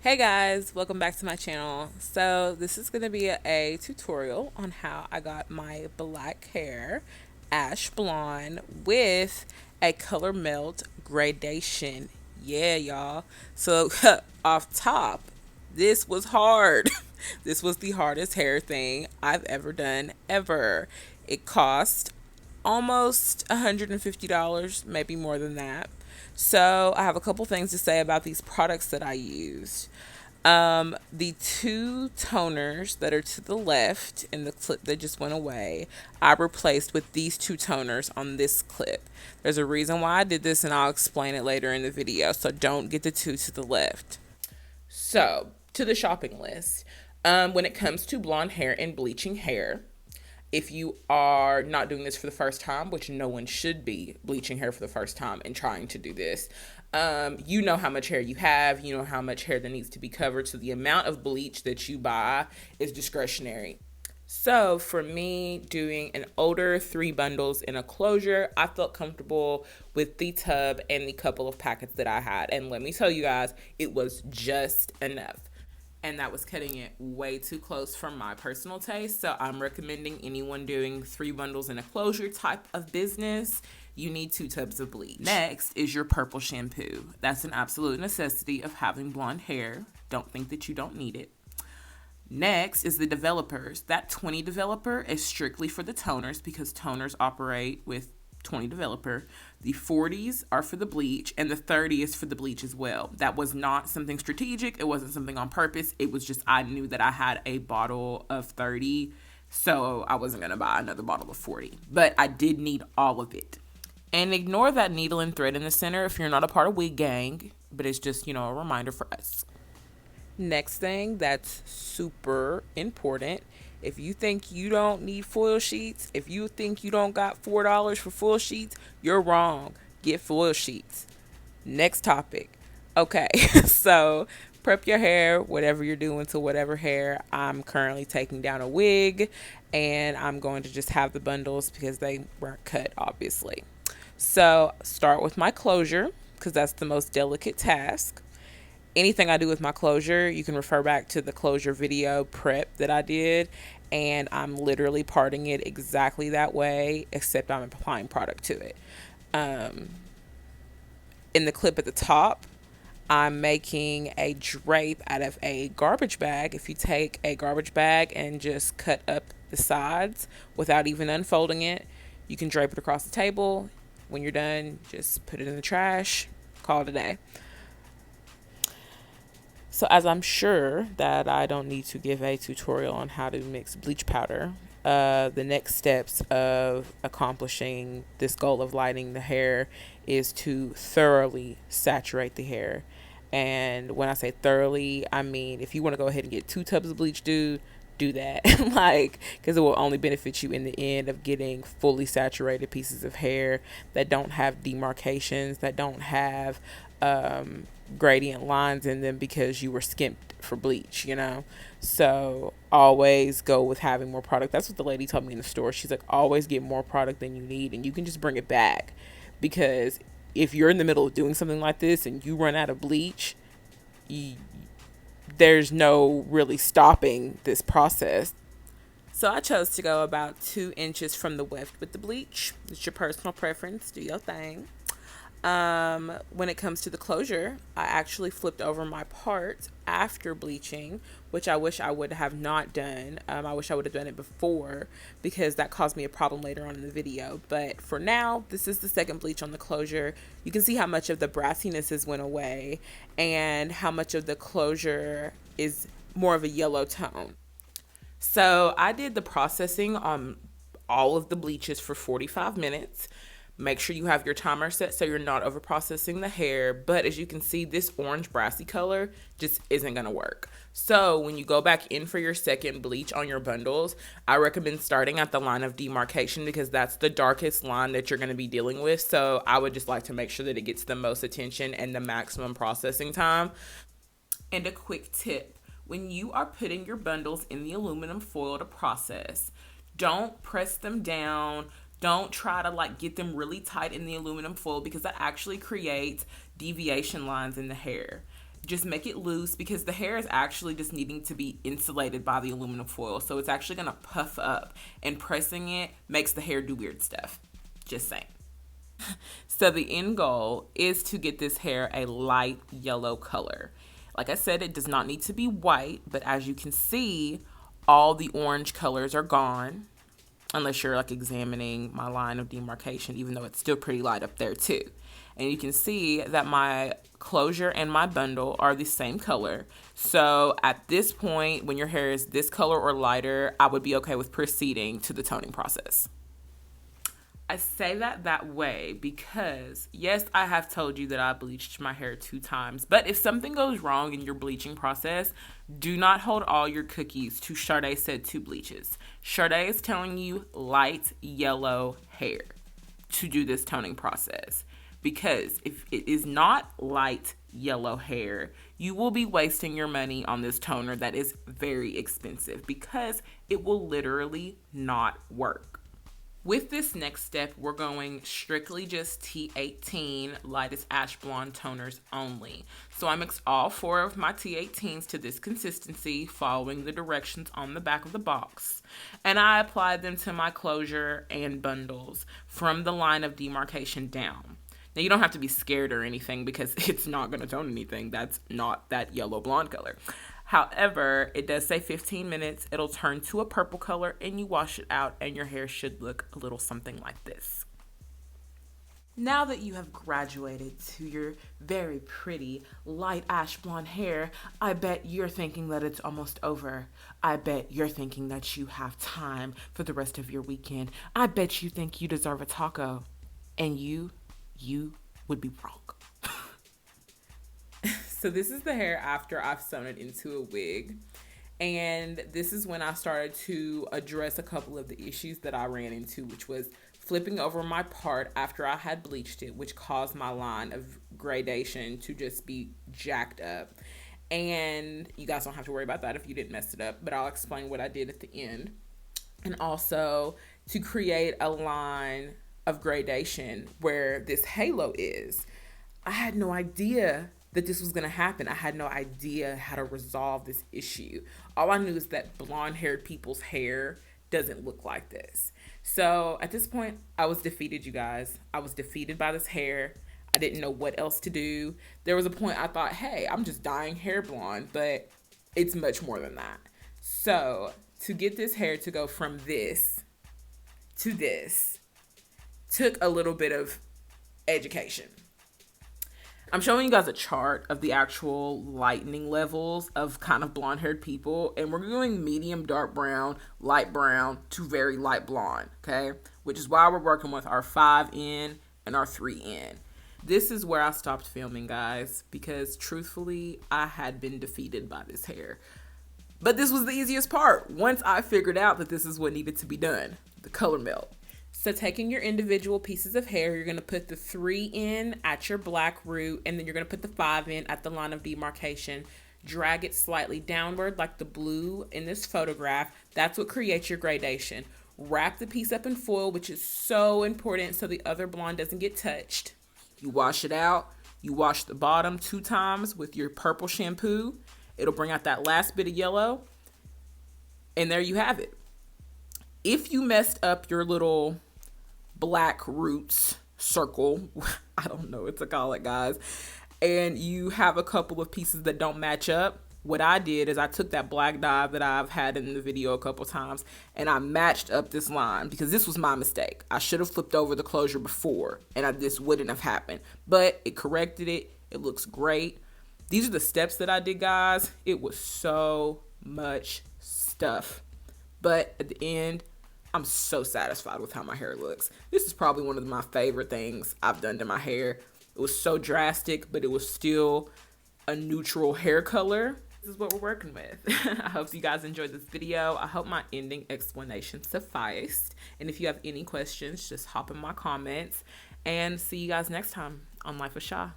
Hey guys, welcome back to my channel. So this is going to be a tutorial on how I got my black hair ash blonde with a color melt gradation. Yeah, y'all. So off top, this was hard. This was the hardest hair thing I've ever done ever. It cost almost $150, maybe more than that. So I have a couple things to say about these products that I used. The two toners that are to the left in the clip that just went away, I replaced with these two toners on this clip. There's a reason why I did this, and I'll explain it later in the video, so don't get the two to the left. So, to the shopping list. When it comes to blonde hair and bleaching hair, if you are not doing this for the first time, which no one should be bleaching hair for the first time and trying to do this, you know how much hair you have, you know how much hair that needs to be covered. So the amount of bleach that you buy is discretionary. So for me, doing an older 3 bundles in a closure, I felt comfortable with the tub and the couple of packets that I had. And let me tell you guys, it was just enough. And that was cutting it way too close for my personal taste. So I'm recommending anyone doing 3 bundles in a closure type of business, you need 2 tubs of bleach. Next is your purple shampoo. That's an absolute necessity of having blonde hair. Don't think that you don't need it. Next is the developers. That 20 developer is strictly for the toners because toners operate with 20 developer. The 40s are for the bleach, and the 30 is for the bleach as well. That was not something strategic. It wasn't something on purpose. It was just I knew that I had a bottle of 30, so I wasn't going to buy another bottle of 40. But I did need all of it. And ignore that needle and thread in the center if you're not a part of Wig Gang, but it's just, a reminder for us. Next thing that's super important, if you think you don't need foil sheets, if you think you don't got $4 for foil sheets, you're wrong. Get foil sheets. Next topic. Okay, so prep your hair, whatever you're doing to whatever hair. I'm currently taking down a wig, and I'm going to just have the bundles because they weren't cut, obviously. So start with my closure because that's the most delicate task. Anything I do with my closure, you can refer back to the closure video prep that I did, and I'm literally parting it exactly that way, except I'm applying product to it. In the clip at the top, I'm making a drape out of a garbage bag. If you take a garbage bag and just cut up the sides without even unfolding it, you can drape it across the table. When you're done, just put it in the trash, call it a day. So as I'm sure that I don't need to give a tutorial on how to mix bleach powder, the next steps of accomplishing this goal of lighting the hair is to thoroughly saturate the hair. And when I say thoroughly, I mean if you want to go ahead and get 2 tubs of bleach, do that. Because it will only benefit you in the end of getting fully saturated pieces of hair that don't have demarcations, that don't have gradient lines in them because you were skimped for bleach. So always go with having more product. That's what the lady told me in the store. She's like, always get more product than you need, and you can just bring it back, because if you're in the middle of doing something like this and you run out of bleach, there's no really stopping this process. So I chose to go about 2 inches from the weft with the bleach. It's your personal preference. Do your thing. When it comes to the closure, I actually flipped over my part after bleaching, which I wish I would have not done. I wish I would have done it before because that caused me a problem later on in the video. But for now, this is the second bleach on the closure. You can see how much of the brassiness has went away and how much of the closure is more of a yellow tone. So I did the processing on all of the bleaches for 45 minutes. Make sure you have your timer set so you're not over processing the hair. But as you can see, this orange brassy color just isn't going to work. So when you go back in for your second bleach on your bundles, I recommend starting at the line of demarcation because that's the darkest line that you're going to be dealing with. So I would just like to make sure that it gets the most attention and the maximum processing time. And a quick tip, when you are putting your bundles in the aluminum foil to process, don't press them down. Don't try to get them really tight in the aluminum foil because that actually creates deviation lines in the hair. just make it loose because the hair is actually just needing to be insulated by the aluminum foil. So it's actually going to puff up, and pressing it makes the hair do weird stuff. Just saying. So the end goal is to get this hair a light yellow color. Like I said, it does not need to be white, but as you can see, all the orange colors are gone, unless you're like examining my line of demarcation, even though it's still pretty light up there too. And you can see that my closure and my bundle are the same color. So at this point, when your hair is this color or lighter, I would be okay with proceeding to the toning process. I say that way because, yes, I have told you that I bleached my hair 2 times. But if something goes wrong in your bleaching process, do not hold all your cookies to Sade said 2 bleaches. Sade is telling you light yellow hair to do this toning process. Because if it is not light yellow hair, you will be wasting your money on this toner that is very expensive because it will literally not work. With this next step, we're going strictly just T18 lightest ash blonde toners only. So I mixed all 4 of my T18s to this consistency, following the directions on the back of the box. And I applied them to my closure and bundles from the line of demarcation down. Now, you don't have to be scared or anything because it's not going to tone anything. That's not that yellow blonde color. However, it does say 15 minutes. It'll turn to a purple color and you wash it out and your hair should look a little something like this. Now that you have graduated to your very pretty light ash blonde hair, I bet you're thinking that it's almost over. I bet you're thinking that you have time for the rest of your weekend. I bet you think you deserve a taco. And you would be wrong. So this is the hair after I've sewn it into a wig. And this is when I started to address a couple of the issues that I ran into, which was flipping over my part after I had bleached it, which caused my line of gradation to just be jacked up. And you guys don't have to worry about that if you didn't mess it up, but I'll explain what I did at the end. And also to create a line of gradation where this halo is. I had no idea that this was going to happen. I had no idea how to resolve this issue. All I knew is that blonde-haired people's hair doesn't look like this. So at this point, I was defeated, you guys. I was defeated by this hair. I didn't know what else to do. There was a point I thought, hey, I'm just dyeing hair blonde, but it's much more than that. So to get this hair to go from this to this took a little bit of education. I'm showing you guys a chart of the actual lightening levels of kind of blonde haired people. And we're going medium dark brown, light brown to very light blonde. Okay. Which is why we're working with our 5N and our 3N. This is where I stopped filming, guys, because truthfully, I had been defeated by this hair. But this was the easiest part. Once I figured out that this is what needed to be done, the color melt. So taking your individual pieces of hair, you're going to put the 3N at your black root, and then you're going to put the 5N at the line of demarcation. Drag it slightly downward like the blue in this photograph. That's what creates your gradation. Wrap the piece up in foil, which is so important so the other blonde doesn't get touched. You wash it out. You wash the bottom 2 times with your purple shampoo. It'll bring out that last bit of yellow. And there you have it. If you messed up your little black roots circle, I don't know what to call it, guys, and you have a couple of pieces that don't match up, what I did is I took that black dye that I've had in the video a couple times and I matched up this line because this was my mistake. I should have flipped over the closure before and this wouldn't have happened, but it corrected it. It looks great. These are the steps that I did, guys. It was so much stuff, but at the end, I'm so satisfied with how my hair looks. This is probably one of my favorite things I've done to my hair. It was so drastic, but it was still a neutral hair color. This is what we're working with. I hope you guys enjoyed this video. I hope my ending explanation sufficed. And if you have any questions, just hop in my comments. And see you guys next time on Life with Sha.